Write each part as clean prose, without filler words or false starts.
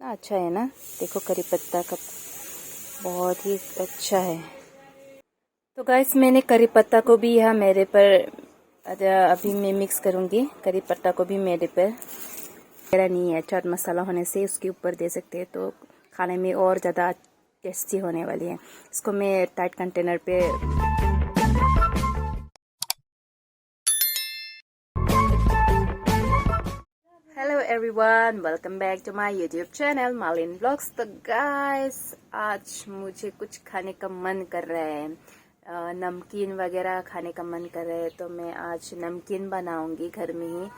कितना अच्छा है ना। देखो करी पत्ता का बहुत ही अच्छा है। तो गाइस मैंने करी पत्ता को भी यहाँ मेरे पर अभी मैं मिक्स करूँगी। करी पत्ता को भी मेरे पर मेरा नहीं है, चाट मसाला होने से उसके ऊपर दे सकते हैं तो खाने में और ज़्यादा टेस्टी होने वाली है। इसको मैं टाइट कंटेनर पे hello everyone, welcome back to my YouTube channel Malin blogs. तो गाइस आज मुझे कुछ खाने का मन कर रहा है, नमकीन वगैरह खाने का मन कर रहा है। तो मैं आज नमकीन बनाऊंगी घर में ही,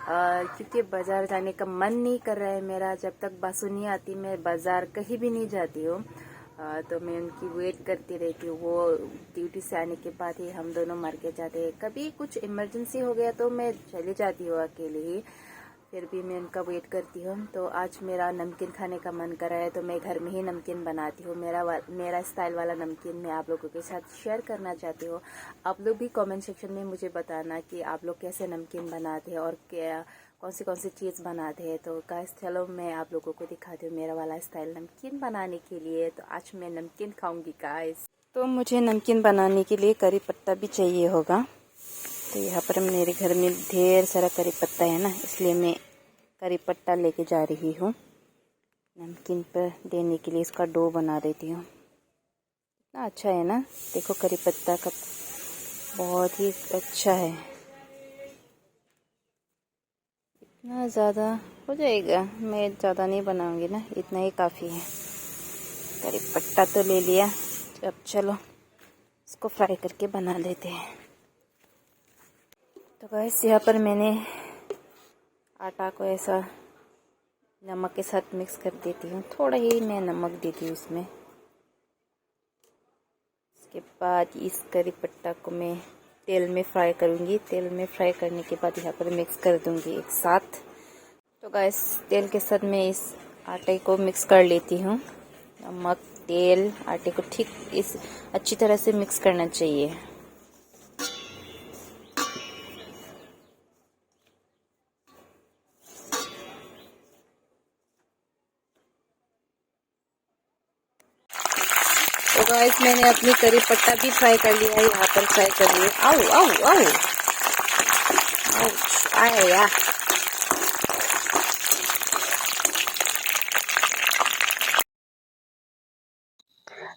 क्योंकि बाज़ार जाने का मन नहीं कर रहा है मेरा। जब तक बासु नहीं आती मैं बाज़ार कहीं भी नहीं जाती हूँ। तो मैं उनकी वेट करती रहती हूँ। वो ड्यूटी से आने के बाद ही हम दोनों मार्केट जाते हैं। कभी कुछ इमरजेंसी हो गया तो मैं चली जाती हूँ अकेले ही, फिर भी मैं उनका वेट करती हूँ। तो आज मेरा नमकीन खाने का मन कर रहा है तो मैं घर में ही नमकीन बनाती हूँ। मेरा स्टाइल वाला नमकीन मैं आप लोगों के साथ शेयर करना चाहती हूँ। आप लोग भी कमेंट सेक्शन में मुझे बताना कि आप लोग कैसे नमकीन बनाते हैं और क्या कौन सी चीज़ बनाते हैं। तो गाइस चलो मैं आप लोगों को दिखाती हूँ मेरा वाला स्टाइल नमकीन बनाने के लिए। तो आज मैं नमकीन खाऊंगी गाइस। तो मुझे नमकीन बनाने के लिए करी पत्ता भी चाहिए होगा। तो यहाँ पर मेरे घर में ढेर सारा करी पत्ता है ना, इसलिए मैं करी पत्ता लेके जा रही हूँ नमकीन पर देने के लिए। इसका डो बना देती हूँ। इतना अच्छा है ना। देखो करी पत्ता का बहुत ही अच्छा है। इतना ज़्यादा हो जाएगा, मैं ज़्यादा नहीं बनाऊंगी ना, इतना ही काफ़ी है। करी पत्ता तो ले लिया, अब चलो इसको फ्राई करके बना लेते हैं। तो गाइस यहाँ पर मैंने आटा को ऐसा नमक के साथ मिक्स कर देती हूँ। थोड़ा ही मैं नमक देती हूँ इसमें। इसके बाद इस करी पत्ता को मैं तेल में फ्राई करूँगी। तेल में फ्राई करने के बाद यहाँ पर मिक्स कर दूँगी एक साथ। तो गाइस तेल के साथ मैं इस आटे को मिक्स कर लेती हूँ। नमक तेल आटे को ठीक इस अच्छी तरह से मिक्स करना चाहिए। तो गाइस मैंने अपनी करी पत्ता भी फ्राई कर लिया है। यहाँ पर फ्राई कर लिया। आओ आओ आओ आया।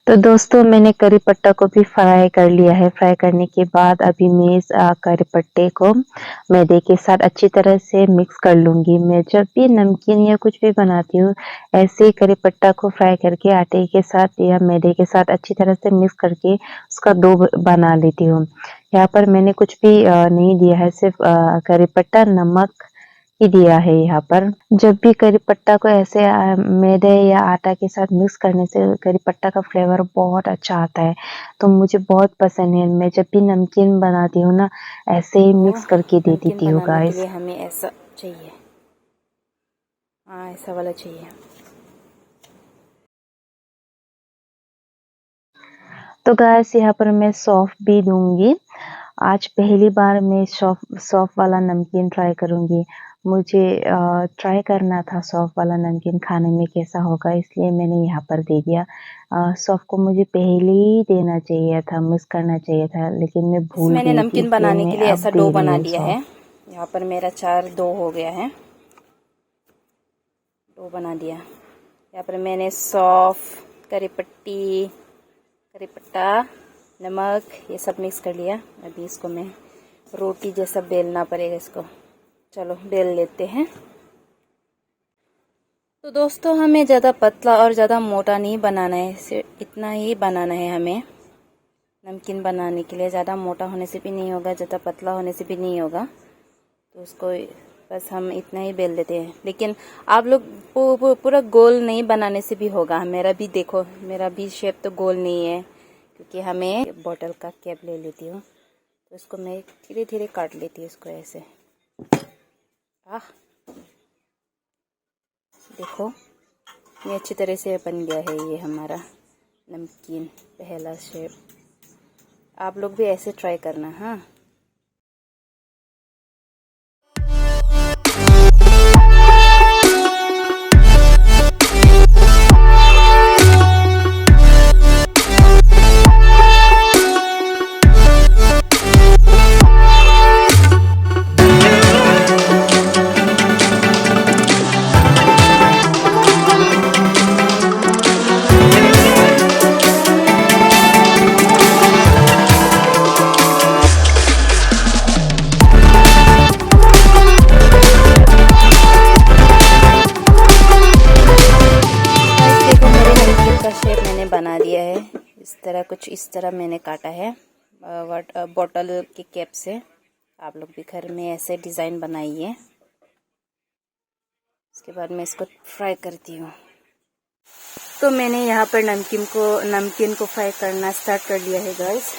तो दोस्तों मैंने करी पत्ता को भी फ्राई कर लिया है। फ्राई करने के बाद अभी मैं इस करी पत्ते को मैदे के साथ अच्छी तरह से मिक्स कर लूँगी। मैं जब भी नमकीन या कुछ भी बनाती हूँ ऐसे ही करी पत्ता को फ्राई करके आटे के साथ या मैदे के साथ अच्छी तरह से मिक्स करके उसका डो बना लेती हूँ। यहाँ पर मैंने कुछ भी नहीं दिया है, सिर्फ करी पत्ता नमक ही दिया है। यहाँ पर जब भी करी पत्ता को ऐसे मैदे या आटा के साथ मिक्स करने से करी पत्ता का फ्लेवर बहुत अच्छा आता है। तो मुझे बहुत पसंद है। मैं जब भी नमकीन बनाती हूँ ना ऐसे ही मिक्स करके दे देती हूँ गाइस। के लिए हमें ऐसा चाहिए, हाँ ऐसा वाला चाहिए। तो गाइस यहाँ पर मैं सौंफ भी दूंगी। आज पहली बार मैं सौंफ वाला नमकीन ट्राई करूंगी। मुझे ट्राई करना था सौंफ वाला नमकीन खाने में कैसा होगा, इसलिए मैंने यहाँ पर दे दिया। सौंफ को मुझे पहले ही देना चाहिए था, मिक्स करना चाहिए था, लेकिन मैं भूल गई थी। मैंने नमकीन बनाने के लिए ऐसा डो बना लिया है। यहाँ पर मेरा 4 डो हो गया है, डो बना दिया। यहाँ पर मैंने सौंफ करी पत्ता नमक ये सब मिक्स कर लिया। अभी इसको मैं रोटी जैसा बेलना पड़ेगा इसको। चलो बेल लेते हैं। तो दोस्तों हमें ज़्यादा पतला और ज़्यादा मोटा नहीं बनाना है, सिर्फ इतना ही बनाना है हमें नमकीन बनाने के लिए। ज़्यादा मोटा होने से भी नहीं होगा, ज़्यादा पतला होने से भी नहीं होगा। तो उसको बस हम इतना ही बेल देते हैं। लेकिन आप लोग पूरा गोल नहीं बनाने से भी होगा। मेरा भी देखो, मेरा भी शेप तो गोल नहीं है, क्योंकि हमें बॉटल का कैप ले लेती हूँ। तो इसको मैं धीरे धीरे काट लेती हूँ इसको ऐसे। देखो ये अच्छी तरह से बन गया है ये हमारा नमकीन पहला शेप। आप लोग भी ऐसे ट्राई करना। हाँ बना दिया है। इस तरह कुछ इस तरह मैंने काटा है बॉटल की कैप से। आप लोग भी घर में ऐसे डिज़ाइन बनाइए। इसके बाद मैं इसको फ्राई करती हूँ। तो मैंने यहाँ पर नमकीन को फ्राई करना स्टार्ट कर दिया है गाइस।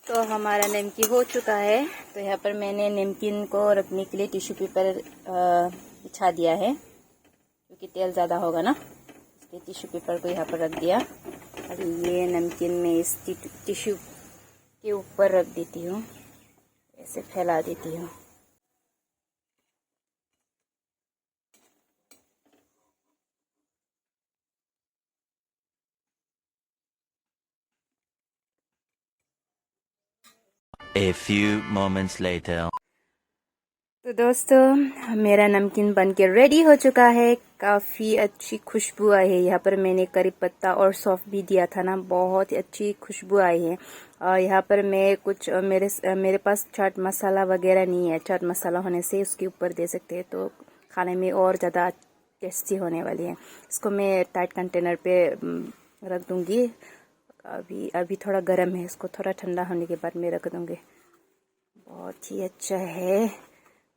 तो हमारा नमकीन हो चुका है। तो यहाँ पर मैंने नमकीन को रखने के लिए टिश्यू पेपर बिछा दिया है, क्योंकि तेल ज़्यादा होगा ना, इसलिए टिश्यू पेपर को यहाँ पर रख दिया। और ये नमकीन मैं इस टिश्यू के ऊपर रख देती हूँ, ऐसे फैला देती हूँ। A few moments later. तो दोस्तों मेरा नमकीन बनके रेडी हो चुका है। काफ़ी अच्छी खुशबू आई है। यहाँ पर मैंने करी पत्ता और सौंफ भी दिया था ना, बहुत अच्छी खुशबू आई है। और यहाँ पर मैं कुछ मेरे पास चाट मसाला वगैरह नहीं है। चाट मसाला होने से उसके ऊपर दे सकते हैं, तो खाने में और ज़्यादा टेस्टी होने वाली है। इसको मैं टाइट कंटेनर पे रख दूँगी। अभी थोड़ा गर्म है, इसको थोड़ा ठंडा होने के बाद मैं रख दूँगी। बहुत ही अच्छा है।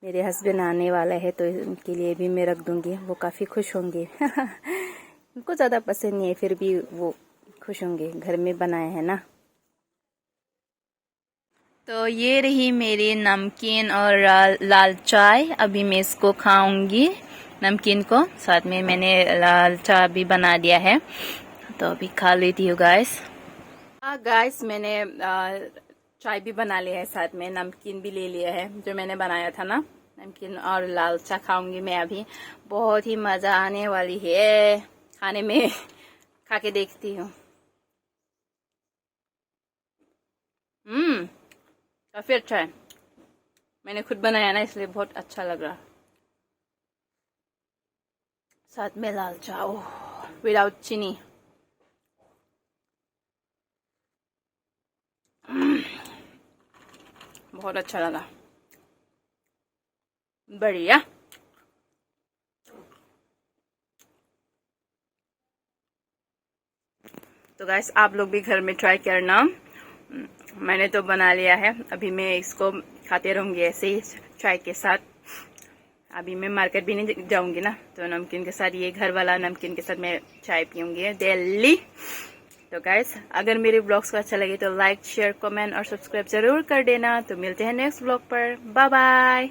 मेरे हस्बैंड आने वाला है तो उनके लिए भी मैं रख दूँगी, वो काफ़ी खुश होंगे। उनको ज़्यादा पसंद नहीं है, फिर भी वो खुश होंगे, घर में बनाए हैं ना। तो ये रही मेरी नमकीन और लाल चाय। अभी मैं इसको खाऊंगी, नमकीन को। साथ में मैंने लाल चाय भी बना दिया है, तो अभी खा लेती हूँ गाइस। हाँ गाइस, मैंने चाय भी बना लिया है, साथ में नमकीन भी ले लिया है जो मैंने बनाया था ना। नमकीन और लाल चाय खाऊंगी मैं अभी। बहुत ही मज़ा आने वाली है खाने में। खा के देखती हूँ। काफ़ी अच्छा है। मैंने खुद बनाया ना, इसलिए बहुत अच्छा लग रहा। साथ में लाल चाय विदाउट चीनी। बहुत अच्छा लगा, बढ़िया। तो गाइस आप लोग भी घर में ट्राई करना। मैंने तो बना लिया है, अभी मैं इसको खाते रहूँगी ऐसे ही चाय के साथ। अभी मैं मार्केट भी नहीं जाऊँगी ना, तो नमकीन के साथ, ये घर वाला नमकीन के साथ मैं चाय पीऊँगी डेली। तो गाइस अगर मेरे ब्लॉग्स को अच्छा लगे तो लाइक, शेयर, कमेंट और सब्सक्राइब जरूर कर देना। तो मिलते हैं नेक्स्ट ब्लॉग पर। Bye bye.